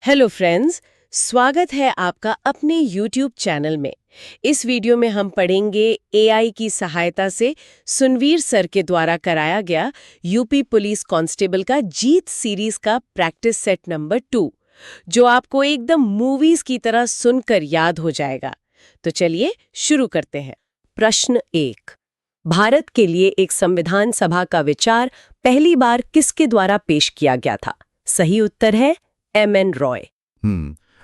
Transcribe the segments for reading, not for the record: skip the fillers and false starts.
Hello friends, स्वागत है आपका अपने YouTube चैनल में। इस वीडियो में हम पढ़ेंगे AI की सहायता से सुनवीर सर के द्वारा कराया गया यूपी पुलिस कांस्टेबल का जीत सीरीज का प्रैक्टिस सेट नंबर 2, जो आपको एकदम मूवीज की तरह सुनकर याद हो जाएगा। तो चलिए शुरू करते हैं। प्रश्न 1। भारत के लिए एक संविधान सभा का विचार पहली बार किसके द्वारा पेश किया गया था? सही उत्तर है M.N. रॉय।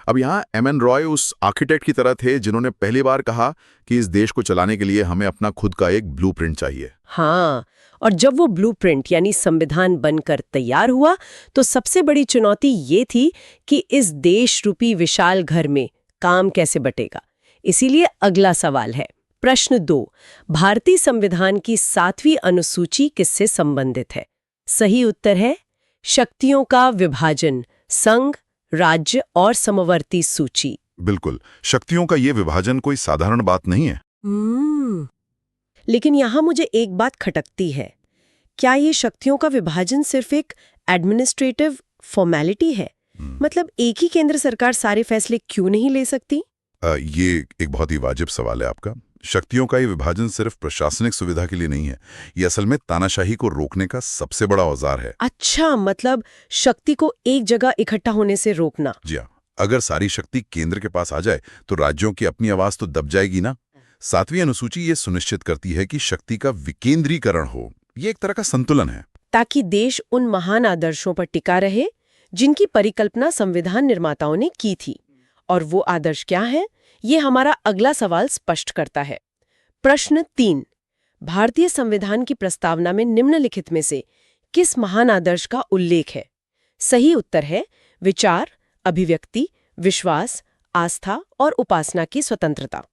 अब यहाँ M.N. रॉय उस आर्किटेक्ट की तरह थे जिन्होंने पहली बार कहा कि इस देश को चलाने के लिए हमें अपना खुद का एक ब्लूप्रिंट चाहिए। हाँ, और जब वो ब्लूप्रिंट यानी संविधान बनकर तैयार हुआ तो सबसे बड़ी चुनौती ये थी कि इस देश रूपी विशाल घर में काम कैसे बटेगा। इसीलिए अगला सवाल है, प्रश्न 2। भारतीय संविधान की 7वीं अनुसूची किससे संबंधित है? सही उत्तर है शक्तियों का विभाजन, संघ, राज्य और समवर्ती सूची। बिल्कुल, शक्तियों का ये विभाजन कोई साधारण बात नहीं है। लेकिन यहाँ मुझे एक बात खटकती है। क्या ये शक्तियों का विभाजन सिर्फ एक एडमिनिस्ट्रेटिव फॉर्मेलिटी है? मतलब एक ही केंद्र सरकार सारे फैसले क्यों नहीं ले सकती? ये एक बहुत ही वाजिब सवाल है आपका। शक्तियों का ये विभाजन सिर्फ प्रशासनिक सुविधा के लिए नहीं है, ये असल में तानाशाही को रोकने का सबसे बड़ा औजार है। अच्छा, मतलब शक्ति को एक जगह इकट्ठा होने से रोकना। जी हाँ, अगर सारी शक्ति केंद्र के पास आ जाए तो राज्यों की अपनी आवाज तो दब जाएगी ना। 7वीं अनुसूची ये सुनिश्चित करती है कि शक्ति का विकेंद्रीकरण हो। ये एक तरह का संतुलन है, ताकि देश उन महान आदर्शों पर टिका रहे जिनकी परिकल्पना संविधान निर्माताओं ने की थी। और वो आदर्श क्या है, ये हमारा अगला सवाल स्पष्ट करता है। प्रश्न 3। भारतीय संविधान की प्रस्तावना में निम्नलिखित में से किस महान आदर्श का उल्लेख है? सही उत्तर है विचार, अभिव्यक्ति, विश्वास, आस्था और उपासना की स्वतंत्रता।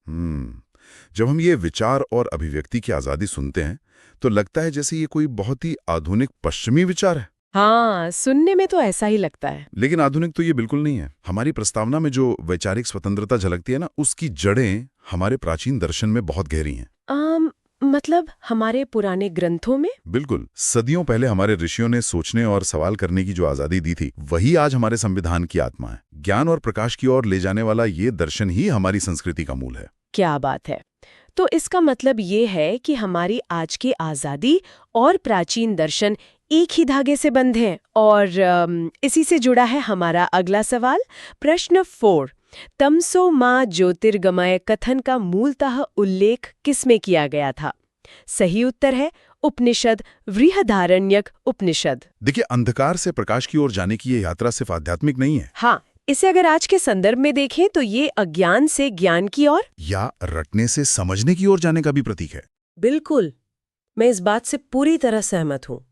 जब हम ये विचार और अभिव्यक्ति की आजादी सुनते हैं तो लगता है जैसे ये कोई बहुत ही आधुनिक पश्चिमी विचार है। हाँ, सुनने में तो ऐसा ही लगता है। लेकिन आधुनिक तो ये बिल्कुल नहीं है। हमारी प्रस्तावना में जो वैचारिक स्वतंत्रता झलकती है ना, उसकी जड़ें हमारे प्राचीन दर्शन में बहुत गहरी हैं। मतलब हमारे पुराने ग्रंथों में? बिल्कुल, सदियों पहले हमारे ऋषियों ने सोचने और सवाल करने की जो आजादी दी थी, वही आज हमारे संविधान की आत्मा है। ज्ञान और प्रकाश की ओर ले जाने वाला ये दर्शन ही हमारी संस्कृति का मूल है। क्या बात है। तो इसका मतलब ये है कि हमारी आज की आजादी और प्राचीन दर्शन एक ही धागे से बंधे हैं। और इसी से जुड़ा है हमारा अगला सवाल, प्रश्न 4। तमसो मां ज्योतिर्गमय कथन का मूलतः उल्लेख किसमें किया गया था? सही उत्तर है उपनिषद बृहदारण्यक उपनिषद। देखिए, अंधकार से प्रकाश की ओर जाने की ये यात्रा सिर्फ आध्यात्मिक नहीं है। हाँ, इसे अगर आज के संदर्भ में देखें तो ये अज्ञान से ज्ञान की ओर या रटने से समझने की ओर जाने का भी प्रतीक है। बिल्कुल, मैं इस बात से पूरी तरह सहमत हूँ।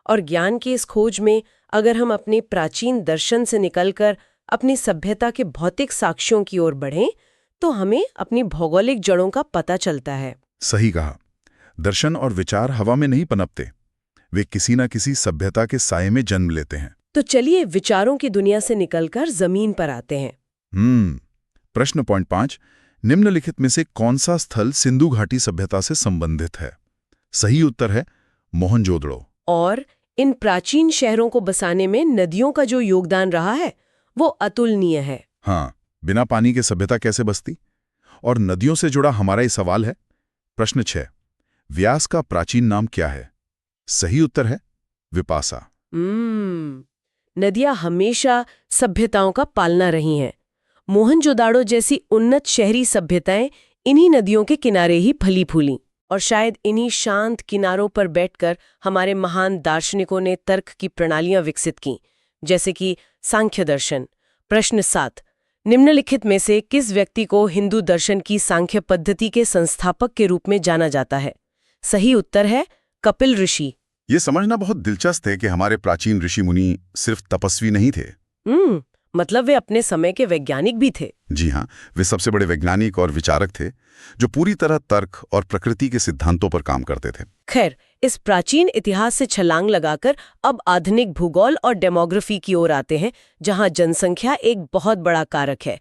और ज्ञान की इस खोज में अगर हम अपने प्राचीन दर्शन से निकलकर अपनी सभ्यता के भौतिक साक्ष्यों की ओर बढ़ें तो हमें अपनी भौगोलिक जड़ों का पता चलता है। सही कहा। दर्शन और विचार हवा में नहीं पनपते, वे किसी न किसी सभ्यता के साये में जन्म लेते हैं। तो चलिए विचारों की दुनिया से निकलकर जमीन पर आते हैं। प्रश्न पॉइंट 5। निम्नलिखित में से कौन सा स्थल सिंधु घाटी सभ्यता से संबंधित है? सही उत्तर है मोहनजोदड़ो। और इन प्राचीन शहरों को बसाने में नदियों का जो योगदान रहा है वो अतुलनीय है। हाँ, बिना पानी के सभ्यता कैसे बसती? और नदियों से जुड़ा हमारा ये सवाल है। प्रश्न 6। व्यास का प्राचीन नाम क्या है? सही उत्तर है विपासा। नदियां हमेशा सभ्यताओं का पालना रही हैं। मोहनजोदाड़ो जैसी उन्नत शहरी सभ्यताएं इन्हीं नदियों के किनारे ही फली फूली। और शायद इन्हीं शांत किनारों पर बैठकर हमारे महान दार्शनिकों ने तर्क की प्रणालियां विकसित की, जैसे कि सांख्य दर्शन। प्रश्न 7। निम्नलिखित में से किस व्यक्ति को हिंदू दर्शन की सांख्य पद्धति के संस्थापक के रूप में जाना जाता है? सही उत्तर है कपिल ऋषि। ये समझना बहुत दिलचस्प है कि हमारे प्राचीन ऋषि मुनि सिर्फ तपस्वी नहीं थे। मतलब वे अपने समय के वैज्ञानिक भी थे। जी हाँ, वे सबसे बड़े वैज्ञानिक और विचारक थे जो पूरी तरह तर्क और प्रकृति के सिद्धांतों पर काम करते थे। खैर, इस प्राचीन इतिहास से छलांग लगाकर अब आधुनिक भूगोल और डेमोग्राफी की ओर आते हैं, जहां जनसंख्या एक बहुत बड़ा कारक है।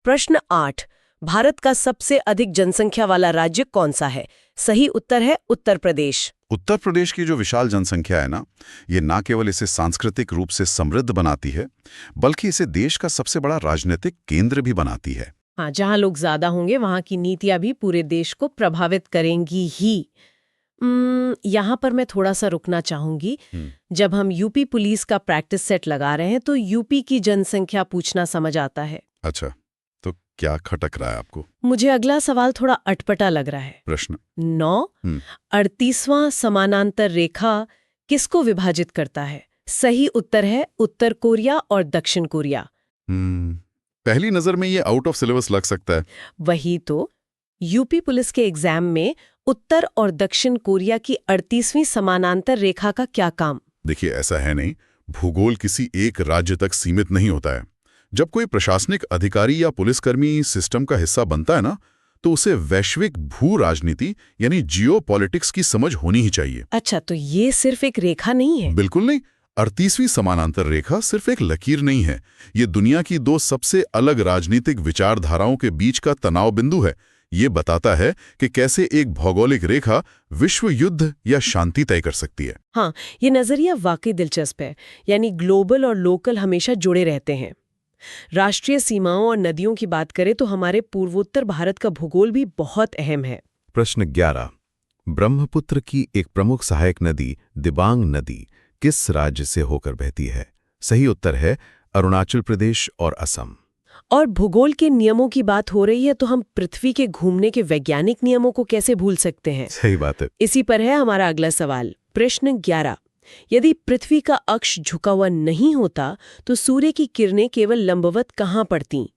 प्रश्न 8। भारत का सबसे अधिक जनसंख्या वाला राज्य कौन सा है? सही उत्तर है उत्तर प्रदेश। उत्तर प्रदेश की जो विशाल जनसंख्या है ना, ये ना केवल इसे सांस्कृतिक रूप से समृद्ध बनाती है, बल्कि इसे देश का सबसे बड़ा राजनीतिक केंद्र भी बनाती है। हाँ, जहाँ लोग ज्यादा होंगे वहाँ की नीतियां भी पूरे देश को प्रभावित करेंगी ही। यहाँ पर मैं थोड़ा सा रुकना चाहूंगी। जब हम यूपी पुलिस का प्रैक्टिस सेट लगा रहे हैं तो यूपी की जनसंख्या पूछना समझ आता है। अच्छा, तो क्या खटक रहा है आपको? मुझे अगला सवाल थोड़ा अटपटा लग रहा है। प्रश्न 9 38वां समानांतर रेखा किसको विभाजित करता है? सही उत्तर है उत्तर कोरिया और दक्षिण कोरिया। पहली नजर में ये आउट ऑफ सिलेबस लग सकता है। वही तो। यूपी पुलिस के एग्जाम में उत्तर और दक्षिण कोरिया की 38वीं समानांतर रेखा का क्या काम? देखिए, ऐसा है नहीं, भूगोल किसी एक राज्य तक सीमित नहीं होता है। जब कोई प्रशासनिक अधिकारी या पुलिसकर्मी सिस्टम का हिस्सा बनता है ना, तो उसे वैश्विक भू राजनीति यानी जियोपॉलिटिक्स की समझ होनी ही चाहिए। अच्छा, तो ये सिर्फ एक रेखा नहीं है? बिल्कुल नहीं। 38वीं समानांतर रेखा सिर्फ एक लकीर नहीं है, ये दुनिया की दो सबसे अलग राजनीतिक विचारधाराओं के बीच का तनाव बिंदु है। ये बताता है कि कैसे एक भौगोलिक रेखा विश्व युद्ध या शांति तय कर सकती है। हाँ, ये नजरिया वाकई दिलचस्प है। यानी ग्लोबल और लोकल हमेशा जुड़े रहते हैं। राष्ट्रीय सीमाओं और नदियों की बात करें तो हमारे पूर्वोत्तर भारत का भूगोल भी बहुत अहम है। प्रश्न 11। ब्रह्मपुत्र की एक प्रमुख सहायक नदी दिबांग नदी किस राज्य से होकर बहती है? सही उत्तर है अरुणाचल प्रदेश और असम। और भूगोल के नियमों की बात हो रही है तो हम पृथ्वी के घूमने के वैज्ञानिक नियमों को कैसे भूल सकते हैं? सही बात है। इसी पर है हमारा अगला सवाल। प्रश्न 11। यदि पृथ्वी का अक्ष झुका हुआ नहीं होता तो सूर्य की किरणें केवल लंबवत कहाँ पड़ती?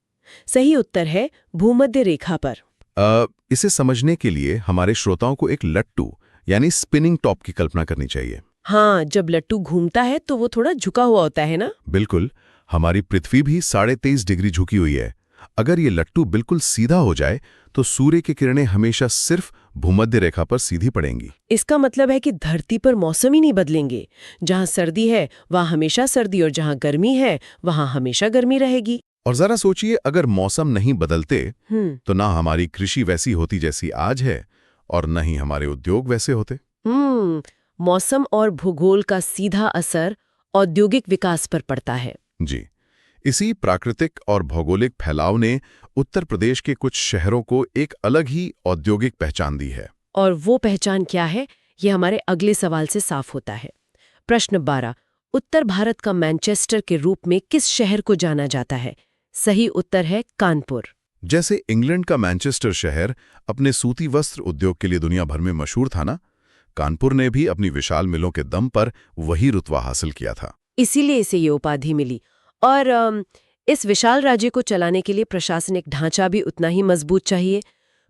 सही उत्तर है भूमध्य रेखा पर। इसे समझने के लिए हमारे श्रोताओं को एक लट्टू यानी स्पिनिंग टॉप की कल्पना करनी चाहिए। हाँ, जब लट्टू घूमता है तो वो थोड़ा झुका हुआ होता है ना? बिल्कुल। हमारी पृथ्वी भी 23.5 डिग्री झुकी हुई है। अगर ये लट्टू बिल्कुल सीधा हो जाए तो सूर्य की किरणें हमेशा सिर्फ भूमध्य रेखा पर सीधी पड़ेंगी। इसका मतलब है कि धरती पर मौसम ही नहीं बदलेंगे। जहाँ सर्दी है वहाँ हमेशा सर्दी और जहाँ गर्मी है वहाँ हमेशा गर्मी रहेगी। और जरा सोचिए, अगर मौसम नहीं बदलते तो ना हमारी कृषि वैसी होती जैसी आज है और न ही हमारे उद्योग वैसे होते। मौसम और भूगोल का सीधा असर औद्योगिक विकास पर पड़ता है। जी, इसी प्राकृतिक और भौगोलिक फैलाव ने उत्तर प्रदेश के कुछ शहरों को एक अलग ही औद्योगिक पहचान दी है। और वो पहचान क्या है, ये हमारे अगले सवाल से साफ होता है। प्रश्न 12। उत्तर भारत का मैनचेस्टर के रूप में किस शहर को जाना जाता है? सही उत्तर है कानपुर। जैसे इंग्लैंड का मैनचेस्टर शहर अपने सूती वस्त्र उद्योग के लिए दुनिया भर में मशहूर था ना, कानपुर ने भी अपनी विशाल मिलों के दम पर वही रुतबा हासिल किया था। इसीलिए इसे ये उपाधि मिली। और इस विशाल राज्य को चलाने के लिए प्रशासनिक ढांचा भी उतना ही मजबूत चाहिए।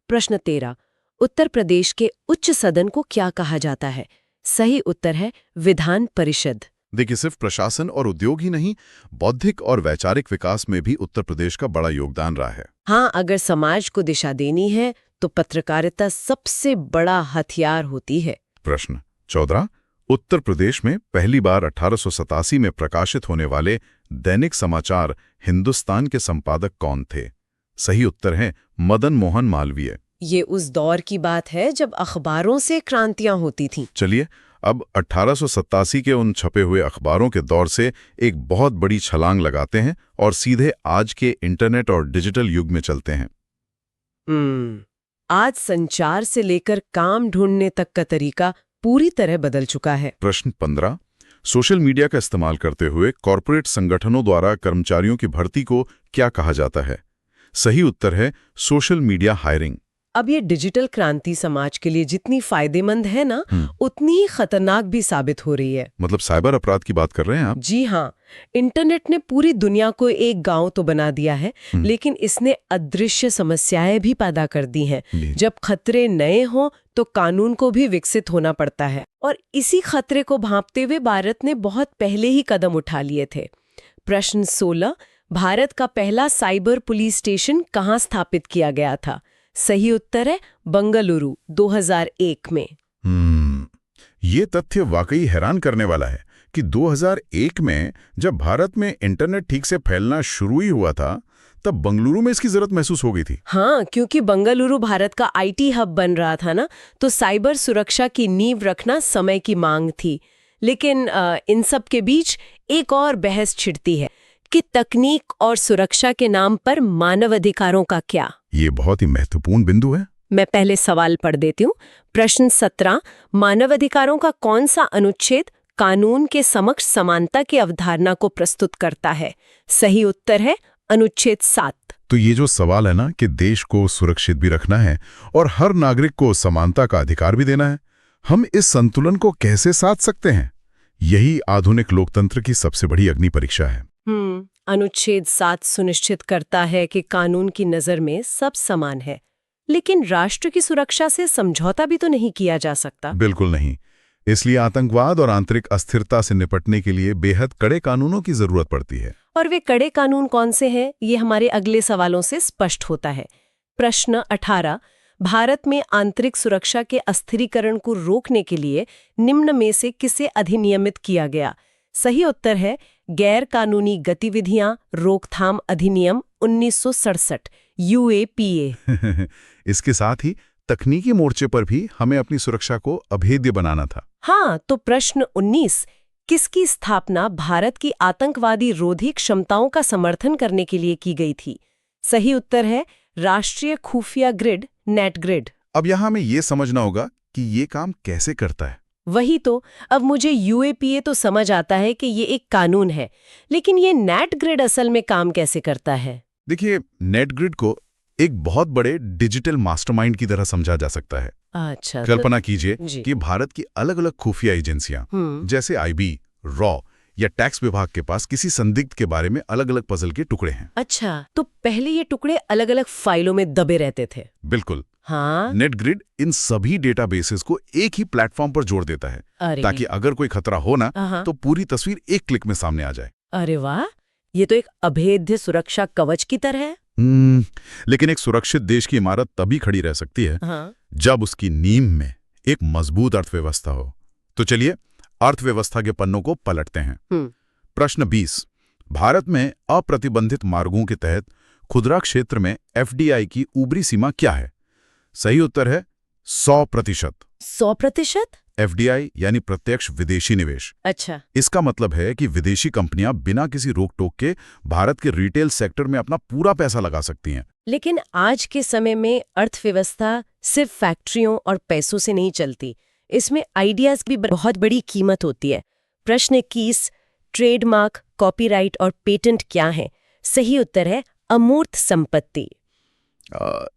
प्रश्न 13। उत्तर प्रदेश के उच्च सदन को क्या कहा जाता है? सही उत्तर है विधान परिषद। देखिए, सिर्फ प्रशासन और उद्योग ही नहीं, बौद्धिक और वैचारिक विकास में भी उत्तर प्रदेश का बड़ा योगदान रहा है। हाँ, अगर समाज को दिशा देनी है तो पत्रकारिता सबसे बड़ा हथियार होती है। प्रश्न 14। उत्तर प्रदेश में पहली बार 1887 में प्रकाशित होने वाले दैनिक समाचार हिंदुस्तान के संपादक कौन थे? सही उत्तर है मदन मोहन मालवीय। ये उस दौर की बात है जब अखबारों से क्रांतियां होती थीं। चलिए, अब 1887 के उन छपे हुए अखबारों के दौर से एक बहुत बड़ी छलांग लगाते हैं और सीधे आज के इंटरनेट और डिजिटल युग में चलते हैं। आज संचार से लेकर काम ढूंढने तक का तरीका पूरी तरह बदल चुका है। प्रश्न 15। सोशल मीडिया का इस्तेमाल करते हुए कॉरपोरेट संगठनों द्वारा कर्मचारियों की भर्ती को क्या कहा जाता है? सही उत्तर है सोशल मीडिया हायरिंग। अब ये डिजिटल क्रांति समाज के लिए जितनी फायदेमंद है ना, उतनी ही खतरनाक भी साबित हो रही है। मतलब साइबर अपराध की बात कर रहे हैं आप? जी हाँ, इंटरनेट ने पूरी दुनिया को एक गांव तो बना दिया है, लेकिन इसने अदृश्य समस्याएं भी पैदा कर दी हैं। जब खतरे नए हों तो कानून को भी विकसित होना पड़ता है, और इसी खतरे को भांपते हुए भारत ने बहुत पहले ही कदम उठा लिए थे। प्रश्न 16। भारत का पहला साइबर पुलिस स्टेशन कहाँ स्थापित किया गया था? सही उत्तर है बंगलुरु 2001 में। ये तथ्य वाकई हैरान करने वाला है कि 2001 में जब भारत में इंटरनेट ठीक से फैलना शुरू ही हुआ था, तब बंगलुरु में इसकी जरूरत महसूस हो गई थी। हाँ, क्योंकि बंगलुरु भारत का आईटी हब बन रहा था ना, तो साइबर सुरक्षा की नींव रखना समय की मांग थी। लेकिन इन सब के बीच एक और बहस छिड़ती है कि तकनीक और सुरक्षा के नाम पर मानवाधिकारों का क्या। ये बहुत ही महत्वपूर्ण बिंदु है। मैं पहले सवाल पढ़ देती हूँ। प्रश्न 17, मानवाधिकारों का कौन सा अनुच्छेद कानून के समक्ष समानता की अवधारणा को प्रस्तुत करता है? सही उत्तर है अनुच्छेद 7। तो ये जो सवाल है ना कि देश को सुरक्षित भी रखना है और हर नागरिक को समानता का अधिकार भी देना है, हम इस संतुलन को कैसे साध सकते हैं? यही आधुनिक लोकतंत्र की सबसे बड़ी अग्नि परीक्षा है। अनुच्छेद 7 सुनिश्चित करता है कि कानून की नजर में सब समान है, लेकिन राष्ट्र की सुरक्षा से समझौता भी तो नहीं किया जा सकता। बिल्कुल नहीं। इसलिए आतंकवाद और आंतरिक अस्थिरता से निपटने के लिए बेहद कड़े कानूनों की जरूरत पड़ती है। और वे कड़े कानून कौन से हैं, ये हमारे अगले सवालों से स्पष्ट होता है। प्रश्न 18, भारत में आंतरिक सुरक्षा के अस्थिरीकरण को रोकने के लिए निम्न में से किसे अधिनियमित किया गया? सही उत्तर है गैर कानूनी गतिविधियां रोकथाम अधिनियम 1967 UAPA। इसके साथ ही तकनीकी मोर्चे पर भी हमें अपनी सुरक्षा को अभेद्य बनाना था। हाँ, तो प्रश्न 19, किसकी स्थापना भारत की आतंकवादी रोधी क्षमताओं का समर्थन करने के लिए की गई थी? सही उत्तर है राष्ट्रीय खुफिया ग्रिड नेट ग्रिड। अब यहाँ हमें ये समझना होगा कि ये काम कैसे करता है। वही तो, अब मुझे UAPA तो समझ आता है कि ये एक कानून है, लेकिन ये नेट ग्रिड असल में काम कैसे करता है? देखिए, नेट ग्रिड को एक बहुत बड़े डिजिटल मास्टरमाइंड की तरह समझा जा सकता है। अच्छा, कल्पना कीजिए जी। कि भारत की अलग अलग खुफिया एजेंसियां जैसे IB, रॉ या टैक्स विभाग के पास किसी संदिग्ध के बारे में अलग अलग पजल के टुकड़े हैं। अच्छा, तो पहले ये टुकड़े अलग अलग फाइलों में दबे रहते थे। बिल्कुल। हाँ, नेट ग्रिड इन सभी डेटाबेसेस को एक ही प्लेटफॉर्म पर जोड़ देता है, अरे ताकि अगर कोई खतरा हो ना हाँ। तो पूरी तस्वीर एक क्लिक में सामने आ जाए। अरे वाह, ये तो एक अभेद्य सुरक्षा कवच की तरह है। लेकिन एक सुरक्षित देश की इमारत तभी खड़ी रह सकती है हाँ। जब उसकी नींव में एक मजबूत अर्थव्यवस्था हो। तो चलिए अर्थव्यवस्था के पन्नों को पलटते हैं। प्रश्न 20, भारत में अप्रतिबंधित मार्गों के तहत खुदरा क्षेत्र में FDI की ऊपरी सीमा क्या है? सही उत्तर है 100%। 100%? FDI यानी प्रत्यक्ष विदेशी निवेश। अच्छा। इसका मतलब है कि विदेशी कंपनियां बिना किसी रोक टोक के भारत के रिटेल सेक्टर में अपना पूरा पैसा लगा सकती हैं। लेकिन आज के समय में अर्थव्यवस्था सिर्फ फैक्ट्रियों और पैसों से नहीं चलती, इसमें आइडियाज की भी बहुत बड़ी कीमत होती है। प्रश्न 21, ट्रेडमार्क, कॉपीराइट और पेटेंट क्या है? सही उत्तर है अमूर्त संपत्ति।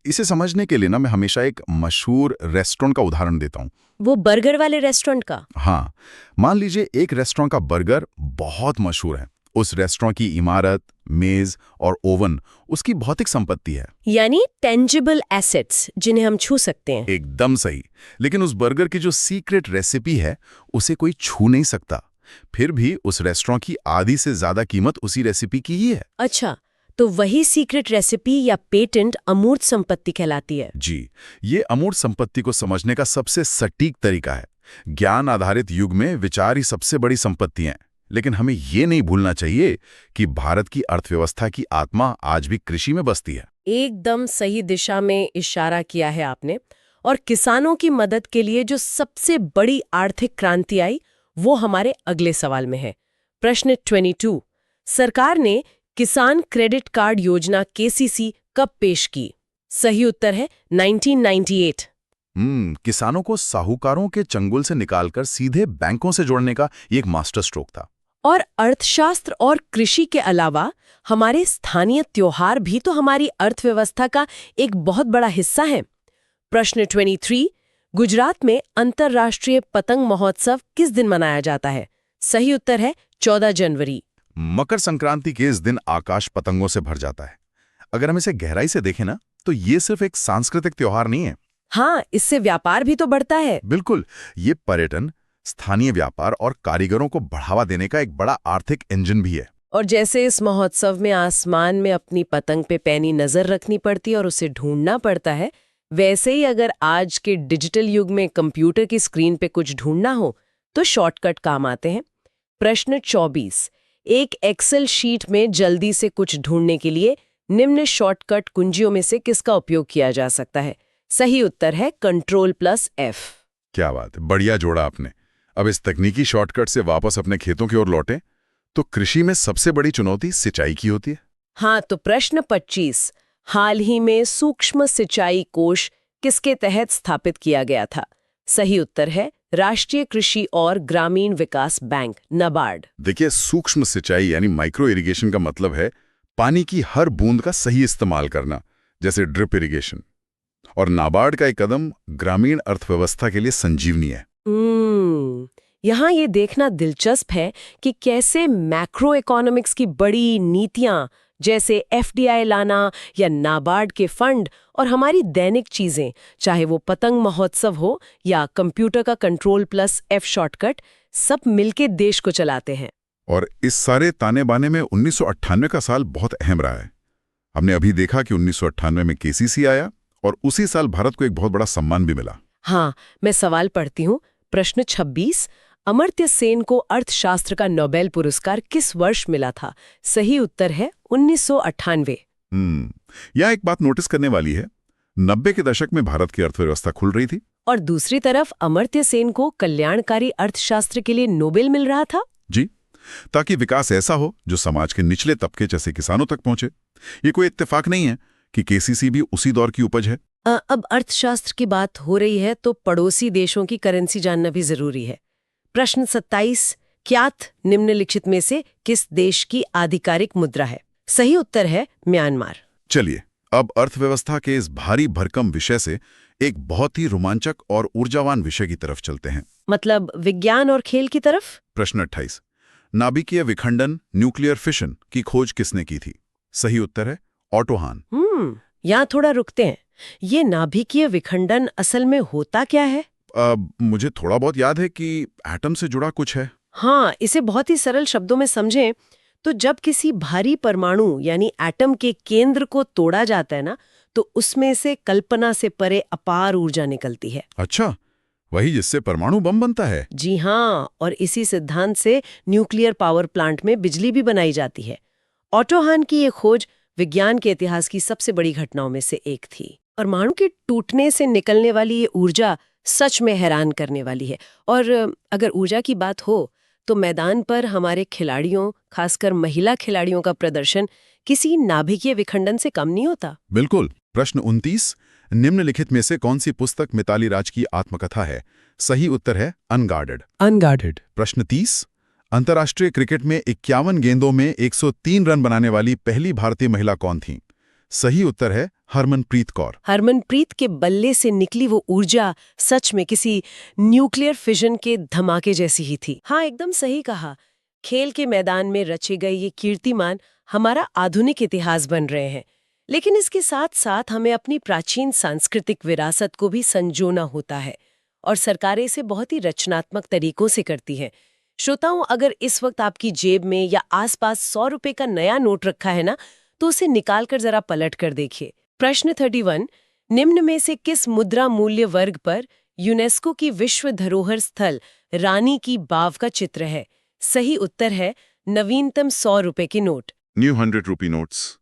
इसे समझने के लिए ना मैं हमेशा एक मशहूर रेस्टोरेंट का उदाहरण देता हूँ। वो बर्गर वाले रेस्टोरेंट का? हाँ, मान लीजिए एक रेस्टोरेंट का बर्गर बहुत मशहूर है। उस रेस्टोरेंट की इमारत, मेज और ओवन उसकी भौतिक संपत्ति है, यानी टेंजिबल एसेट्स जिन्हें हम छू सकते हैं। एकदम सही। लेकिन उस बर्गर की जो सीक्रेट रेसिपी है उसे कोई छू नहीं सकता। फिर भी उस रेस्टोरेंट की आधी से ज्यादा कीमत उसी रेसिपी की ही है। अच्छा, तो वही सीक्रेट रेसिपी या पेटेंट अमूर्त संपत्ति कहलाती है। जी, ये अमूर्त संपत्ति को समझने का सबसे सटीक तरीका है। ज्ञान आधारित युग में विचार ही सबसे बड़ी संपत्ति हैं। लेकिन हमें ये नहीं भूलना चाहिए कि भारत की अर्थव्यवस्था की आत्मा आज भी कृषि में बसती है। एकदम सही दिशा में इशारा किया है आपने। और किसानों की मदद के लिए जो सबसे बड़ी आर्थिक क्रांति आई वो हमारे अगले सवाल में है। प्रश्न 22, सरकार ने किसान क्रेडिट कार्ड योजना KCC कब पेश की? सही उत्तर है 1998। किसानों को साहूकारों के चंगुल से निकालकर सीधे बैंकों से जोड़ने का ये एक मास्टर स्ट्रोक था। और अर्थशास्त्र और कृषि के अलावा हमारे स्थानीय त्योहार भी तो हमारी अर्थव्यवस्था का एक बहुत बड़ा हिस्सा है। प्रश्न 23, गुजरात में अंतर्राष्ट्रीय पतंग महोत्सव किस दिन मनाया जाता है? सही उत्तर है 14 जनवरी। मकर संक्रांति के इस दिन आकाश पतंगों से भर जाता है। अगर हम इसे गहराई से देखें ना तो ये सिर्फ एक सांस्कृतिक त्योहार नहीं है। हाँ, इससे व्यापार भी तो बढ़ता है। बिल्कुल, ये पर्यटन, स्थानीय व्यापार और कारीगरों को बढ़ावा देने का एक बड़ा आर्थिक इंजन भी है। और जैसे इस महोत्सव में आसमान में अपनी पतंग पे पैनी नजर रखनी पड़ती है और उसे ढूंढना पड़ता है, वैसे ही अगर आज के डिजिटल युग में कंप्यूटर की स्क्रीन पे कुछ ढूंढना हो तो शॉर्टकट काम आते हैं। प्रश्न 24। एक एक्सेल शीट में जल्दी से कुछ ढूंढने के लिए निम्न शॉर्टकट कुंजियों में से किसका उपयोग किया जा सकता है? सही उत्तर है Ctrl+F। क्या बात है, बढ़िया जोड़ा आपने। अब इस तकनीकी शॉर्टकट से वापस अपने खेतों की ओर लौटें तो कृषि में सबसे बड़ी चुनौती सिंचाई की होती है। हाँ, तो प्रश्न 25। हाल ही में सूक्ष्म सिंचाई कोष किसके तहत स्थापित किया गया था? सही उत्तर है राष्ट्रीय कृषि और ग्रामीण विकास बैंक, नाबार्ड। देखिए, सूक्ष्म सिंचाई यानी माइक्रो इरिगेशन का मतलब है पानी की हर बूंद का सही इस्तेमाल करना, जैसे ड्रिप इरिगेशन। और नाबार्ड का एक कदम ग्रामीण अर्थव्यवस्था के लिए संजीवनी है। यहाँ ये देखना दिलचस्प है कि कैसे मैक्रो इकोनॉमिक्स की बड़ी नीतियां जैसे एफडीआई लाना या नाबार्ड के फंड और हमारी दैनिक चीजें, चाहे वो पतंग महोत्सव हो या कंप्यूटर का Ctrl+F शॉर्टकट, सब मिलके देश को चलाते हैं। और इस सारे ताने बाने में 1998 का साल बहुत अहम रहा है। हमने अभी देखा कि 1998 में केसीसी आया और उसी साल भारत को एक बहुत बड़ा सम्मान भी मिला। हाँ, मैं सवाल पढ़ती हूँ। प्रश्न 26। अमर्त्य सेन को अर्थशास्त्र का नोबेल पुरस्कार किस वर्ष मिला था? सही उत्तर है 1998। यह एक बात नोटिस करने वाली है। 90 के दशक में भारत की अर्थव्यवस्था खुल रही थी और दूसरी तरफ अमर्त्य सेन को कल्याणकारी अर्थशास्त्र के लिए नोबेल मिल रहा था। जी, ताकि विकास ऐसा हो जो समाज के निचले तबके जैसे किसानों तक पहुंचे। ये कोई इत्तेफाक नहीं है कि केसीसी भी उसी दौर की उपज है। अब अर्थशास्त्र की बात हो रही है तो पड़ोसी देशों की करेंसी जानना भी जरूरी है। प्रश्न 27। क्यात निम्नलिखित में से किस देश की आधिकारिक मुद्रा है? सही उत्तर है म्यांमार। चलिए, अब अर्थव्यवस्था के इस भारी भरकम विषय से एक बहुत ही रोमांचक और ऊर्जावान विषय की तरफ चलते हैं। मतलब विज्ञान और खेल की तरफ। प्रश्न 28। नाभिकीय विखंडन, न्यूक्लियर फिशन की खोज किसने की थी? सही उत्तर है ऑटो हान। यहाँ थोड़ा रुकते हैं। ये नाभिकीय विखंडन असल में होता क्या है? मुझे थोड़ा बहुत याद है कि एटम से जुड़ा कुछ है। हाँ, इसे बहुत ही सरल शब्दों में समझें तो जब किसी भारी परमाणु यानी एटम के केंद्र को तोड़ा जाता है ना, तो उसमें से कल्पना से परे अपार ऊर्जा निकलती है। अच्छा, वही जिससे परमाणु बम बनता है। जी हाँ, और इसी सिद्धांत से न्यूक्लियर पावर प्लांट में बिजली भी बनाई जाती है। ऑटो हान की ये खोज विज्ञान के इतिहास की सबसे बड़ी घटनाओं में से एक थी। परमाणु के टूटने से निकलने वाली ये ऊर्जा सच में हैरान करने वाली है। और अगर ऊर्जा की बात हो तो मैदान पर हमारे खिलाड़ियों, खासकर महिला खिलाड़ियों का प्रदर्शन किसी नाभिकीय विखंडन से कम नहीं होता। बिल्कुल। प्रश्न 29। निम्नलिखित में से कौन सी पुस्तक मिताली राज की आत्मकथा है? सही उत्तर है अनगार्डेड। प्रश्न 30। अंतर्राष्ट्रीय क्रिकेट में 51 गेंदों में 103 रन बनाने वाली पहली भारतीय महिला कौन थी? सही उत्तर है हरमनप्रीत कौर। हरमनप्रीत के बल्ले से निकली वो ऊर्जा सच में किसी न्यूक्लियर फिजन के धमाके जैसी ही थी। हाँ, एकदम सही कहा। खेल के मैदान में रचे गए ये कीर्तिमान हमारा आधुनिक इतिहास बन रहे हैं, लेकिन इसके साथ साथ हमें अपनी प्राचीन सांस्कृतिक विरासत को भी संजोना होता है, और सरकारें इसे बहुत ही रचनात्मक तरीकों से करती हैं। श्रोताओं, अगर इस वक्त आपकी जेब में या आसपास 100 रुपए का नया नोट रखा है ना, तो उसे निकालकर जरा पलट कर देखिए। प्रश्न 31। निम्न में से किस मुद्रा मूल्य वर्ग पर यूनेस्को की विश्व धरोहर स्थल रानी की बाव का चित्र है? सही उत्तर है नवीनतम 100 रुपए के नोट। न्यू 100 रुपी नोट्स।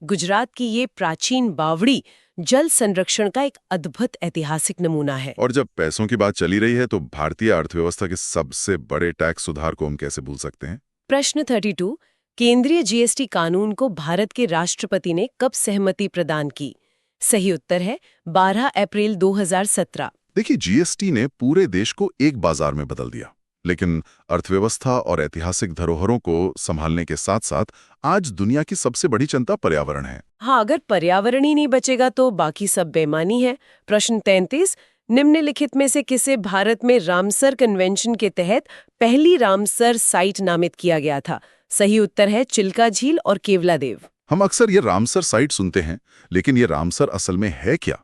गुजरात की ये प्राचीन बावड़ी जल संरक्षण का एक अद्भुत ऐतिहासिक नमूना है। और जब पैसों की बात चली रही है तो भारतीय अर्थव्यवस्था के सबसे बड़े टैक्स सुधार को हम कैसे भूल सकते हैं? प्रश्न 32। केंद्रीय जीएसटी कानून को भारत के राष्ट्रपति ने कब सहमति प्रदान की? सही उत्तर है 12 अप्रैल 2017। देखिए, जीएसटी ने पूरे देश को एक बाजार में बदल दिया, लेकिन अर्थव्यवस्था और ऐतिहासिक धरोहरों को संभालने के साथ साथ आज दुनिया की सबसे बड़ी चिंता पर्यावरण है। हाँ, अगर पर्यावरण ही नहीं बचेगा तो बाकी सब बेमानी है। प्रश्न 33। निम्नलिखित में से किसे भारत में रामसर कन्वेंशन के तहत पहली रामसर साइट नामित किया गया था? सही उत्तर है चिल्का झील और केवलादेव। हम अक्सर ये रामसर साइट सुनते हैं, लेकिन ये रामसर असल में है क्या?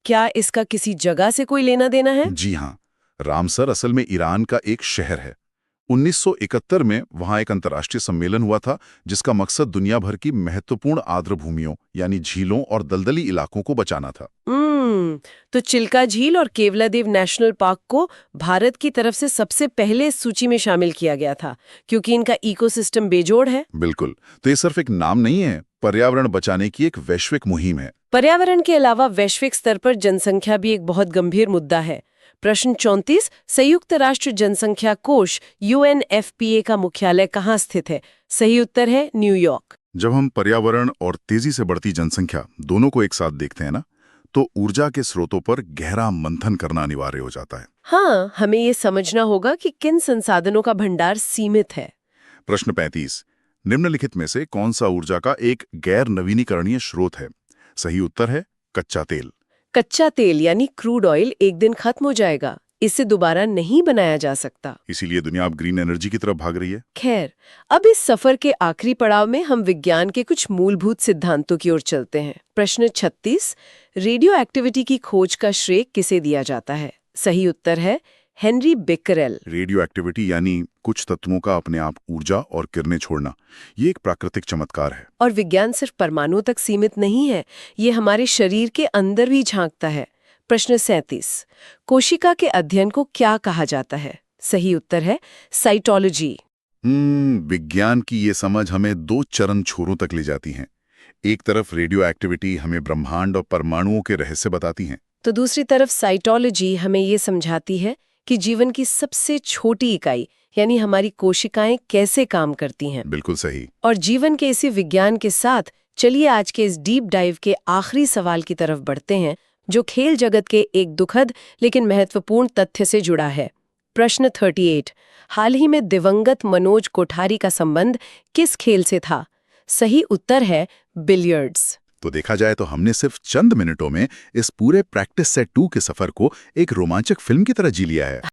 क्या इसका किसी जगह से कोई लेना देना है? जी हाँ, रामसर असल में ईरान का एक शहर है। 1971 में वहां एक अंतर्राष्ट्रीय सम्मेलन हुआ था जिसका मकसद दुनिया भर की महत्वपूर्ण आर्द्रभूमियों यानी झीलों और दलदली इलाकों को बचाना था। तो चिल्का झील और केवलादेव नेशनल पार्क को भारत की तरफ से सबसे पहले इस सूची में शामिल किया गया था क्योंकि इनका इकोसिस्टम बेजोड़ है। बिल्कुल, तो ये सिर्फ एक नाम नहीं है, पर्यावरण बचाने की एक वैश्विक मुहिम है। पर्यावरण के अलावा वैश्विक स्तर पर जनसंख्या भी एक बहुत गंभीर मुद्दा है। प्रश्न 34, संयुक्त राष्ट्र जनसंख्या कोष UNFPA का मुख्यालय कहाँ स्थित है? सही उत्तर है न्यूयॉर्क। जब हम पर्यावरण और तेजी से बढ़ती जनसंख्या दोनों को एक साथ देखते हैं ना, तो ऊर्जा के स्रोतों पर गहरा मंथन करना अनिवार्य हो जाता है। हाँ, हमें ये समझना होगा कि किन संसाधनों का भंडार सीमित है। प्रश्न 35, निम्नलिखित में से कौन सा ऊर्जा का एक गैर नवीनीकरणीय स्रोत है? सही उत्तर है कच्चा तेल। कच्चा तेल यानी क्रूड ऑयल एक दिन खत्म हो जाएगा, इसे दोबारा नहीं बनाया जा सकता। इसीलिए दुनिया अब ग्रीन एनर्जी की तरफ भाग रही है। खैर, अब इस सफर के आखिरी पड़ाव में हम विज्ञान के कुछ मूलभूत सिद्धांतों की ओर चलते हैं। प्रश्न 36, रेडियो एक्टिविटी की खोज का श्रेय किसे दिया जाता है? सही उत्तर है हेनरी बेकरेल। रेडियो एक्टिविटी यानी कुछ तत्वों का अपने आप ऊर्जा और किरणें छोड़ना, ये एक प्राकृतिक चमत्कार है। और विज्ञान सिर्फ परमाणु तक सीमित नहीं है, ये हमारे शरीर के अंदर भी झांकता है। प्रश्न 37, कोशिका के अध्ययन को क्या कहा जाता है? सही उत्तर है साइटोलॉजी। विज्ञान की ये समझ हमें दो चरण छोरों तक ले जाती है। एक तरफ रेडियो एक्टिविटी हमें ब्रह्मांड और परमाणुओं के रहस्य बताती हैं, तो दूसरी तरफ साइटोलॉजी हमें ये समझाती है कि जीवन की सबसे छोटी इकाई यानी हमारी कोशिकाएं कैसे काम करती हैं। बिल्कुल सही। और जीवन के इसी विज्ञान के साथ चलिए आज के इस डीप डाइव के आखिरी सवाल की तरफ बढ़ते हैं, जो खेल जगत के एक दुखद लेकिन महत्वपूर्ण तथ्य से जुड़ा है। प्रश्न 38, हाल ही में दिवंगत मनोज कोठारी का संबंध किस खेल से था? सही उत्तर है बिलियर्ड्स। तो देखा जाए तो हमने सिर्फ चंद मिनटों में इस पूरे प्रैक्टिस सेट 2 के सफर को एक रोमांचक फिल्म की तरह जी लिया है।